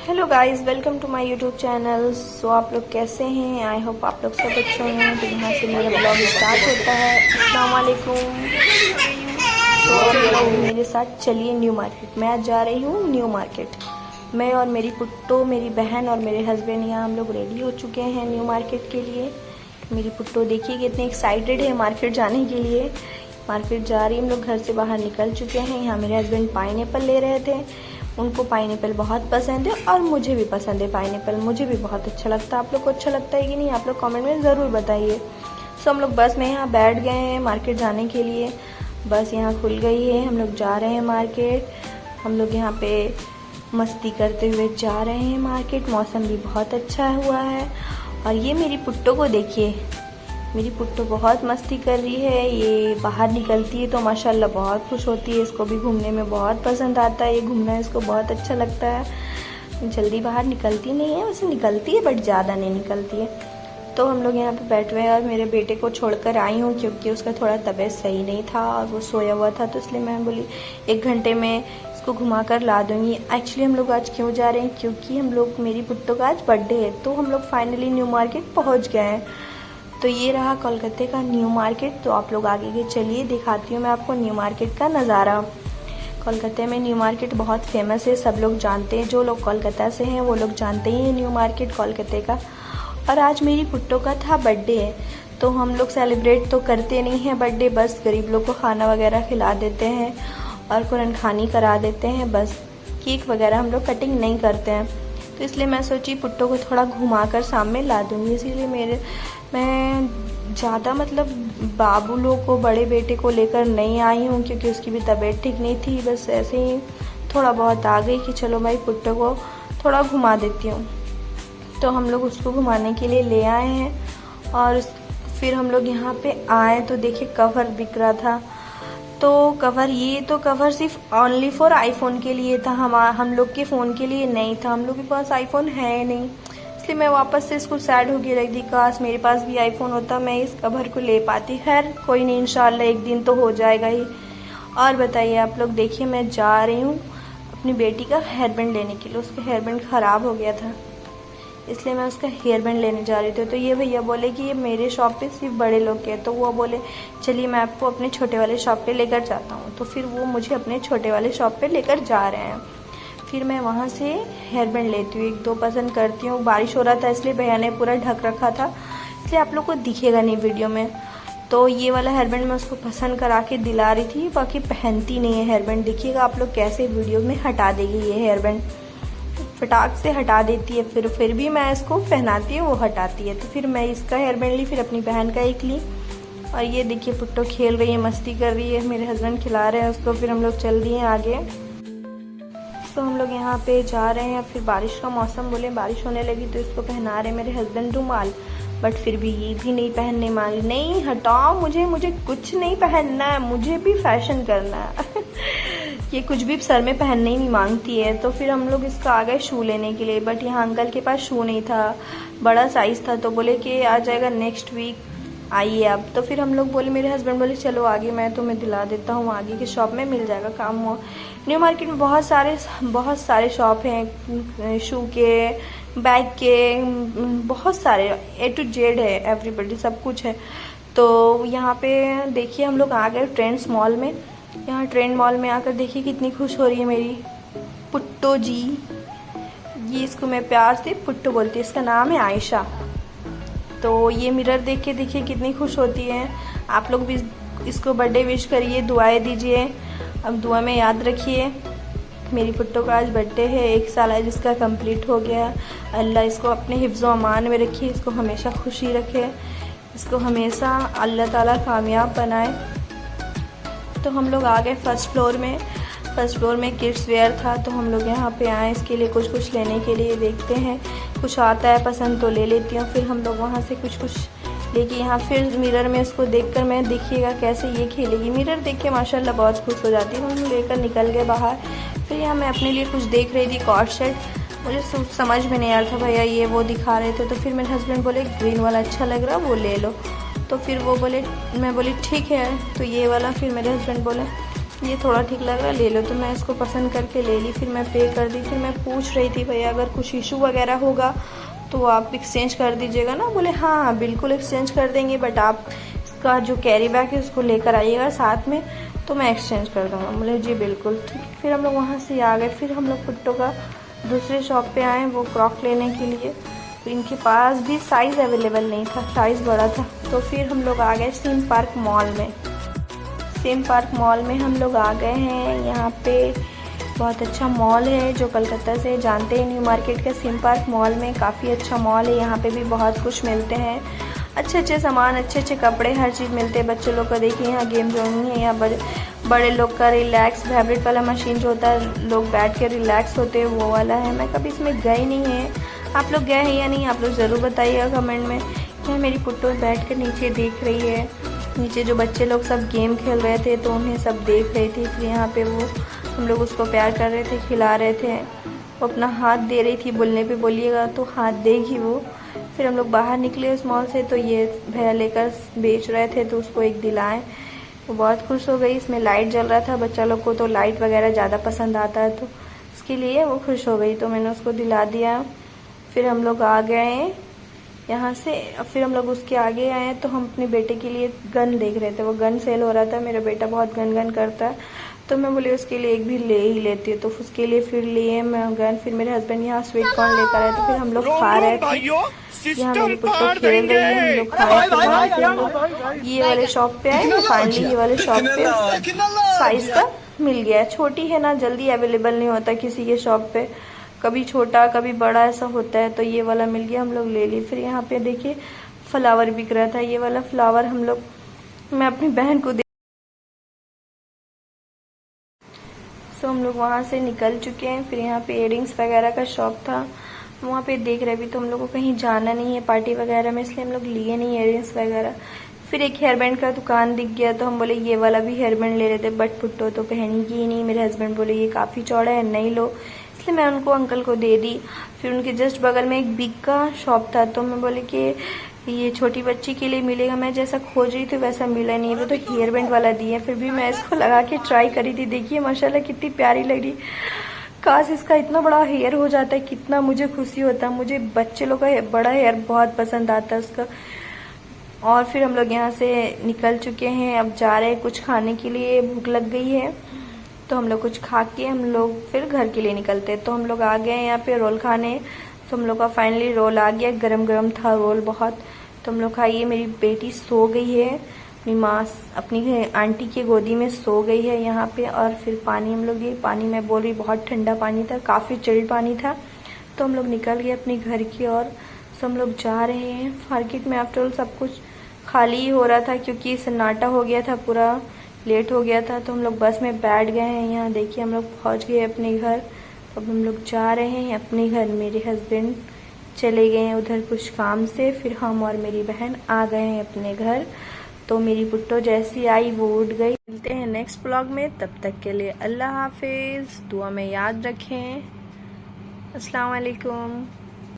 Hello guys, welcome to my YouTube channel. So आप लोग कैसे हैं? आई होप आप लोग सब अच्छे हैं। तो यहाँ से मेरा ब्लॉग स्टार्ट होता है। अस्सलाम वालेकुम। तो आप लोग मेरे साथ चलिए न्यू मार्केट। मैं आज जा रही हूँ न्यू मार्केट। मैं और मेरी पुट्टो, मेरी बहन और मेरे हस्बैंड यहाँ हम लोग रेडी हो चुके हैं न्यू मार्केट के लिए। मेरी पुट्टो देखिए कितनी एक्साइटेड है मार्केट जाने के लिए। मार्केट जा रही, हम लोग घर से बाहर निकल चुके हैं। यहाँ मेरे हस्बैंड पाइनएप्पल ले रहे थे। उनको पाइनएप्पल बहुत पसंद है और मुझे भी पसंद है पाइनएप्पल। मुझे भी बहुत अच्छा लगता है। आप लोग को अच्छा लगता है कि नहीं? आप लोग कमेंट में ज़रूर बताइए। सो हम लोग बस में यहाँ बैठ गए हैं मार्केट जाने के लिए। बस यहाँ खुल गई है, हम लोग जा रहे हैं मार्केट। हम लोग यहाँ पे मस्ती करते हुए जा रहे हैं मार्केट। मौसम भी बहुत अच्छा हुआ है। और ये मेरी पुट्टो को देखिए, मेरी पुट्टो बहुत मस्ती कर रही है। ये बाहर निकलती है तो माशाल्लाह बहुत खुश होती है। इसको भी घूमने में बहुत पसंद आता है। ये घूमना इसको बहुत अच्छा लगता है। जल्दी बाहर निकलती नहीं है, वैसे निकलती है बट ज़्यादा नहीं निकलती है। तो हम लोग यहाँ पे बैठे हुए हैं और मेरे बेटे को छोड़कर आई हूँ क्योंकि उसका थोड़ा तबीयत सही नहीं था और वो सोया हुआ था। तो इसलिए मैं बोली 1 घंटे में इसको घुमा कर ला दूँगी। एक्चुअली हम लोग आज क्यों जा रहे हैं? क्योंकि हम लोग, मेरी पुट्टो का आज बर्थडे है। तो हम लोग फाइनली न्यू मार्केट पहुँच गए हैं। तो ये रहा कोलकाता का न्यू मार्केट। तो आप लोग आगे के चलिए, दिखाती हूँ मैं आपको न्यू मार्केट का नज़ारा। कोलकाता में न्यू मार्केट बहुत फेमस है, सब लोग जानते हैं। जो लोग कोलकाता से हैं वो लोग जानते ही हैं न्यू मार्केट कोलकाता का। और आज मेरी पुट्टो का था बर्थडे है। तो हम लोग सेलिब्रेट तो करते नहीं हैं बर्थडे, बस गरीब लोग को खाना वगैरह खिला देते हैं और कुरान खानी करा देते हैं। बस केक वगैरह हम लोग कटिंग नहीं करते हैं। तो इसलिए मैं सोची पुट्टो को थोड़ा घुमा कर सामने ला दूँगी। इसीलिए मैं ज़्यादा मतलब बाबू लोग को, बड़े बेटे को लेकर नहीं आई हूँ क्योंकि उसकी भी तबीयत ठीक नहीं थी। बस ऐसे ही थोड़ा बहुत आ गई कि चलो भाई पुट्टो को थोड़ा घुमा देती हूँ। तो हम लोग उसको घुमाने के लिए ले आए हैं। और फिर हम लोग यहाँ पे आए तो देखिए कवर बिक रहा था। तो कवर, ये तो कवर सिर्फ ओनली फॉर आईफोन के लिए था, हम लोग के फ़ोन के लिए नहीं था। हम लोग के पास आईफोन है नहीं, इसलिए मैं वापस से इसको सैड होके रख दी। काश मेरे पास भी आईफोन होता, मैं इस कवर को ले पाती। खैर कोई नहीं, इंशाल्लाह एक दिन तो हो जाएगा ही। और बताइए आप लोग, देखिए मैं जा रही हूँ अपनी बेटी का हेयर बैंड लेने के लिए। उसका हेयर बैंड ख़राब हो गया था, इसलिए मैं उसका हेयर बैंड लेने जा रही थी। तो ये भैया बोले कि ये मेरे शॉप पे सिर्फ बड़े लोग के, तो वो बोले चलिए मैं आपको अपने छोटे वाले शॉप पे लेकर जाता हूँ। तो फिर वो मुझे अपने छोटे वाले शॉप पे लेकर जा रहे हैं। फिर मैं वहाँ से हेयर बैंड लेती हूँ, 1-2 पसंद करती हूँ। बारिश हो रहा था इसलिए भैया ने पूरा ढक रखा था, इसलिए आप लोग को दिखेगा नहीं वीडियो में। तो ये वाला हेयर बैंड मैं उसको पसंद करा के दिला रही थी, बाकी पहनती नहीं है हेयर बैंड। देखिएगा आप लोग कैसे वीडियो में हटा देगी ये हेयर बैंड, फटाक से हटा देती है। फिर भी मैं इसको पहनाती हूँ, वो हटाती है। तो फिर मैं इसका हेयर बैंड ली, फिर अपनी बहन का एक ली। और ये देखिए पुट्टो खेल रही है, मस्ती कर रही है, मेरे हस्बैंड खिला रहे हैं उसको। फिर हम लोग चल दिए आगे। तो हम लोग यहाँ पे जा रहे हैं। फिर बारिश का मौसम, बोले बारिश होने लगी तो इसको पहना रहे मेरे हस्बैंड रुमाल, बट फिर भी ये भी नहीं पहनने मांगी। नहीं हटाओ, मुझे कुछ नहीं पहनना है, मुझे भी फैशन करना है। ये कुछ भी सर में पहनने ही नहीं मांगती है। तो फिर हम लोग इसका आ गए शू लेने के लिए, बट यहाँ अंकल के पास शू नहीं था, बड़ा साइज़ था। तो बोले कि आ जाएगा नेक्स्ट वीक, आइए अब। तो फिर हम लोग बोले, मेरे हस्बैंड बोले चलो आगे मैं तुम्हें दिला देता हूँ, आगे के शॉप में मिल जाएगा काम हुआ। न्यू मार्केट में बहुत सारे शॉप हैं, शू के, बैग के, बहुत सारे A to Z है, एवरीबडी सब कुछ है। तो यहाँ पे देखिए हम लोग आ गए ट्रेंड्स मॉल में। यहाँ ट्रेंड मॉल में आकर देखिए कितनी खुश हो रही है मेरी पुट्टो जी। ये इसको मैं प्यार से पुट्टो बोलती हूँ, इसका नाम है आयशा। तो ये मिरर देख के देखिए कितनी खुश होती है। आप लोग भी इसको बर्थडे विश करिए, दुआएं दीजिए। अब दुआ में याद रखिए मेरी पुट्टो का आज बर्थडे है, 1 साल है जिसका कंप्लीट हो गया। अल्लाह इसको अपने हिफ्ज़ व अमान में रखिए, इसको हमेशा खुशी रखे, इसको हमेशा अल्लाह ताला कामयाब बनाए। तो हम लोग आ गए फर्स्ट फ्लोर में किड्स वेयर था। तो हम लोग यहाँ पे आए इसके लिए कुछ लेने के लिए। देखते हैं कुछ आता है पसंद तो ले लेती हूँ। फिर हम लोग वहाँ से कुछ लेके यहाँ फिर मिरर में उसको देखकर, मैं देखिएगा कैसे ये खेलेगी। मिरर देख के माशाल्लाह बहुत खुश हो जाती है। हम लेकर निकल गए बाहर। फिर यहाँ मैं अपने लिए कुछ देख रही थी, कॉर्ड सेट। मुझे समझ में नहीं आ रहा था, भैया ये वो दिखा रहे थे। तो फिर मेरे हस्बैंड बोले ग्रीन वाला अच्छा लग रहा, वो ले लो। तो फिर वो बोले, मैं बोली ठीक है तो ये वाला। फिर मेरे हस्बैंड बोले ये थोड़ा ठीक लग रहा है, ले लो। तो मैं इसको पसंद करके ले ली, फिर मैं पे कर दी। फिर मैं पूछ रही थी भैया अगर कुछ इशू वगैरह होगा तो आप एक्सचेंज कर दीजिएगा ना। बोले हाँ बिल्कुल एक्सचेंज कर देंगे, बट आप इसका जो कैरी बैग है उसको लेकर आइएगा साथ में, तो मैं एक्सचेंज कर दूँगा। बोले जी बिल्कुल ठीक। फिर हम लोग वहाँ से आ गए। फिर हम लोग पुट्टो का दूसरे शॉप पे आए वो क्रॉक लेने के लिए। तो इनके पास भी साइज़ अवेलेबल नहीं था, साइज़ बड़ा था। तो फिर हम लोग आ गए सीम पार्क मॉल में। सीम पार्क मॉल में हम लोग आ गए हैं। यहाँ पे बहुत अच्छा मॉल है, जो कलकत्ता से जानते हैं न्यू मार्केट का सीम पार्क मॉल में काफ़ी अच्छा मॉल है। यहाँ पे भी बहुत कुछ मिलते हैं, अच्छे अच्छे सामान, अच्छे अच्छे कपड़े, हर चीज़ मिलते हैं। बच्चे लोग का देखिए यहाँ गेम जोन है। यहाँ बड़े लोग का रिलैक्स फेवरेट वाला मशीन जो होता है, लोग बैठ के रिलैक्स होते हैं, वो वाला है। मैं कभी इसमें गई नहीं है, आप लोग गए हैं या नहीं, आप लोग ज़रूर बताइएगा कमेंट में। यहाँ मेरी पुट्टो बैठ कर नीचे देख रही है। नीचे जो बच्चे लोग सब गेम खेल रहे थे तो उन्हें सब देख रही थी। फिर यहाँ पे वो हम लोग उसको प्यार कर रहे थे, खिला रहे थे। वो अपना हाथ दे रही थी, बोलने पे बोलिएगा तो हाथ देगी वो। फिर हम लोग बाहर निकले उस मॉल से, तो ये भैया लेकर बेच रहे थे तो उसको एक दिलाएं। वो बहुत खुश हो गई। इसमें लाइट जल रहा था, बच्चा लोग को तो लाइट वगैरह ज़्यादा पसंद आता है, तो इसके लिए वो खुश हो गई, तो मैंने उसको दिला दिया। फिर हम लोग आ गए यहाँ से। फिर हम लोग उसके आगे आए तो हम अपने बेटे के लिए गन देख रहे थे। वो गन सेल हो रहा था, मेरा बेटा बहुत गन करता है, तो मैं बोली उसके लिए एक भी ले ही लेती है। तो उसके लिए फिर लिए मैं गन। फिर मेरे हस्बैंड यहाँ स्वीट कॉर्न लेकर आए, तो फिर हम लोग खा रहे थे। यहाँ मेरी पुट्टो खेल रही है, हम लोग खाए। फिर हम लोग ये वाले शॉप पे आए। फाइनली ये वाले शॉप पे साइज का मिल गया। छोटी है ना, जल्दी अवेलेबल नहीं होता किसी के शॉप पे, कभी छोटा कभी बड़ा ऐसा होता है, तो ये वाला मिल गया, हम लोग ले ली। फिर यहाँ पे देखिए फ्लावर बिक रहा था। ये वाला फ्लावर मैं अपनी बहन को हम लोग वहाँ से निकल चुके हैं। फिर यहाँ पे इयरिंग्स वगैरह का शॉप था, वहाँ पे देख रहे भी। तो हम लोग को कहीं जाना नहीं है पार्टी वगैरह में, इसलिए हम लोग लिए नहीं इयरिंग्स वगैरह। फिर एक हेयर बैंड का दुकान दिख गया, तो हम बोले ये वाला भी हेयर बैंड ले लेते, बट पुट्टो तो पहनेगी ही नहीं। मेरे हस्बैंड बोले ये काफ़ी चौड़ा है, नहीं लो, इसलिए मैं उनको अंकल को दे दी। फिर उनके जस्ट बगल में एक बिग का शॉप था, तो मैं बोले कि ये छोटी बच्ची के लिए मिलेगा। मैं जैसा खोज रही थी वैसा मिला नहीं, वो तो हेयर बैंड वाला दिए। फिर भी मैं इसको लगा के ट्राई करी थी, देखिए माशाल्लाह कितनी प्यारी लग रही। काश इसका इतना बड़ा हेयर हो जाता है, कितना मुझे खुशी होता। मुझे बच्चे लोग का बड़ा हेयर बहुत पसंद आता है उसका। और फिर हम लोग यहाँ से निकल चुके हैं, अब जा रहे हैं कुछ खाने के लिए, भूख लग गई है, तो हम लोग कुछ खा के हम लोग फिर घर के लिए निकलते हैं। तो हम लोग आ गए यहाँ पे रोल खाने। तो हम लोग का फाइनली रोल आ गया, गरम गरम था रोल बहुत। तो हम लोग खाइए। मेरी बेटी सो गई है, अपनी माँ अपनी आंटी की गोदी में सो गई है यहाँ पे। और फिर पानी हम लोग, ये पानी मैं बोल रही बहुत ठंडा पानी था, काफ़ी चिल्ड पानी था। तो हम लोग निकल गए अपने घर की ओर। तो हम लोग जा रहे हैं मार्केट में। आफ्टर ऑल सब कुछ खाली ही हो रहा था, क्योंकि सन्नाटा हो गया था, पूरा लेट हो गया था। तो हम लोग बस में बैठ गए हैं। यहाँ देखिए हम लोग पहुँच गए अपने घर। अब हम लोग जा रहे हैं अपने घर। मेरे हस्बैंड चले गए हैं उधर कुछ काम से, फिर हम और मेरी बहन आ गए हैं अपने घर। तो मेरी पुट्टो जैसी आई वो उठ गई। मिलते हैं नेक्स्ट ब्लॉग में, तब तक के लिए अल्लाह हाफिज़। दुआ में याद रखें। अस्सलाम वालेकुम।